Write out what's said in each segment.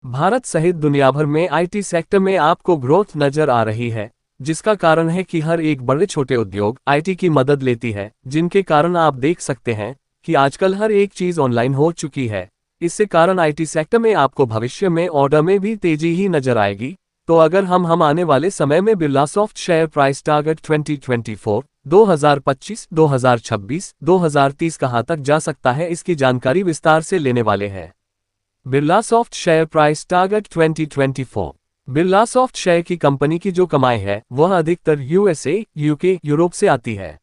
भारत सहित दुनिया भर में आईटी सेक्टर में आपको ग्रोथ नजर आ रही है, जिसका कारण है कि हर एक बड़े छोटे उद्योग आईटी की मदद लेती है, जिनके कारण आप देख सकते हैं कि आजकल हर एक चीज ऑनलाइन हो चुकी है। इससे कारण आईटी सेक्टर में आपको भविष्य में ऑर्डर में भी तेजी ही नजर आएगी। तो अगर हम आने वाले समय में बिरलासॉफ्ट शेयर प्राइस टारगेट 2024, 2025, 2026, 2030 कहां तक जा सकता है, इसकी जानकारी विस्तार से लेने वाले हैं। Birlasoft share price target 2024। Birlasoft share की कंपनी की जो कमाई है वह अधिकतर यूएसए, यूके, यूरोप से आती है।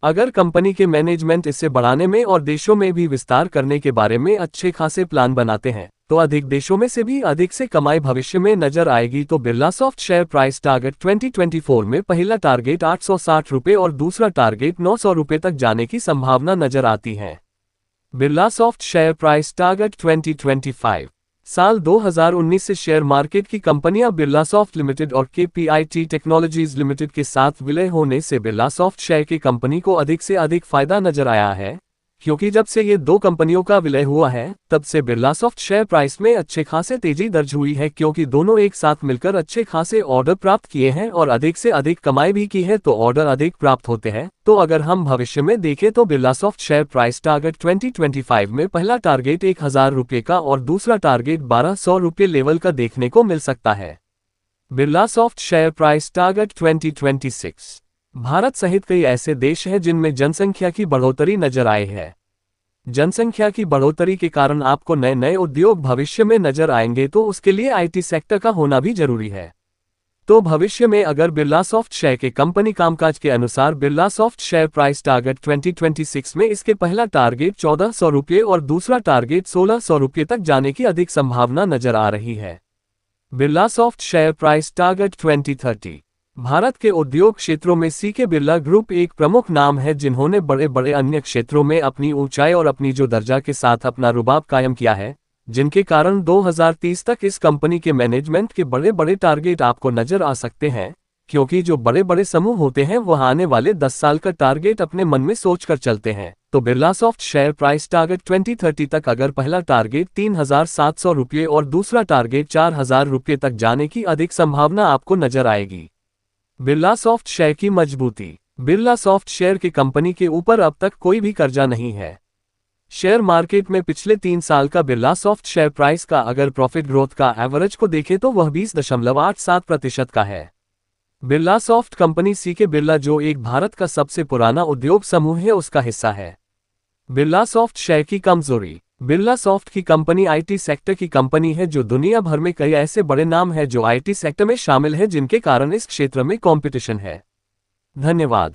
अगर कंपनी के मैनेजमेंट इसे बढ़ाने में और देशों में भी विस्तार करने के बारे में अच्छे खासे प्लान बनाते हैं तो अधिक देशों में से भी अधिक से कमाई भविष्य में नजर आएगी। तो बिरलासॉफ्ट शेयर प्राइस टारगेट 2024 में पहला टारगेट 860 रुपये और दूसरा टारगेट 900 रुपये तक जाने की संभावना नजर आती है। Birlasoft share price target 2025। साल 2019 से शेयर मार्केट की कंपनियां बिरलासॉफ्ट लिमिटेड और केपीआईटी टेक्नोलॉजीज लिमिटेड के साथ विलय होने से बिरलासॉफ्ट शेयर की कंपनी को अधिक से अधिक फायदा नजर आया है, क्योंकि जब से ये दो कंपनियों का विलय हुआ है तब से बिरलासॉफ्ट शेयर प्राइस में अच्छे खासे तेजी दर्ज हुई है, क्योंकि दोनों एक साथ मिलकर अच्छे खासे ऑर्डर प्राप्त किए हैं और अधिक से अधिक कमाई भी की है, तो ऑर्डर अधिक प्राप्त होते हैं। तो अगर हम भविष्य में देखें तो बिरलासॉफ्ट शेयर प्राइस टारगेट 2025 में पहला टारगेट 1000 रुपये का और दूसरा टारगेट 1200 रुपये लेवल का देखने को मिल सकता है। Birlasoft share price target 2026। Bharat सहित कई ऐसे देश हैं जिनमें जनसंख्या की बढ़ोतरी नजर आई है। जनसंख्या की बढ़ोतरी के कारण आपको नए नए उद्योग भविष्य में नजर आएंगे, तो उसके लिए आईटी सेक्टर का होना भी जरूरी है। तो भविष्य में अगर बिरलासॉफ्ट शेयर के कंपनी कामकाज के अनुसार बिरलासॉफ्ट शेयर प्राइस टारगेट 2026 में इसके पहला टारगेट 1400 रुपये और दूसरा टारगेट 1600 रुपये तक जाने की अधिक संभावना नजर आ रही है। Birlasoft share price target 2030। Bharat के उद्योग क्षेत्रों में सीके बिरला ग्रुप एक प्रमुख नाम है, जिन्होंने बड़े बड़े अन्य क्षेत्रों में अपनी ऊंचाई और अपनी जो दर्जा के साथ अपना रुबाब कायम किया है, जिनके कारण 2030 तक इस कंपनी के मैनेजमेंट के बड़े बड़े टारगेट आपको नजर आ सकते हैं, क्योंकि जो बड़े बड़े समूह होते हैं वह आने वाले 10 साल का टारगेट अपने मन में सोचकर चलते हैं। तो बिरलासॉफ्ट शेयर प्राइस टारगेट 2030 तक अगर पहला टारगेट 3700 रुपये और दूसरा टारगेट 4000 रुपये तक जाने की अधिक संभावना आपको नजर आएगी। बिरलासॉफ्ट शेयर की मजबूती। बिरलासॉफ्ट शेयर की कंपनी के ऊपर अब तक कोई भी कर्जा नहीं है। शेयर मार्केट में पिछले 3 साल का बिरलासॉफ्ट शेयर प्राइस का अगर प्रॉफिट ग्रोथ का एवरेज को देखें तो वह 20.87% का है। बिरलासॉफ्ट कंपनी सीके बिरला जो एक भारत का सबसे पुराना उद्योग समूह है उसका हिस्सा है। बिरलासॉफ्ट शेयर की कमजोरी। बिरलासॉफ्ट की कंपनी आईटी सेक्टर की कंपनी है, जो दुनिया भर में कई ऐसे बड़े नाम हैं जो आईटी सेक्टर में शामिल हैं, जिनके कारण इस क्षेत्र में कंपटीशन है। धन्यवाद।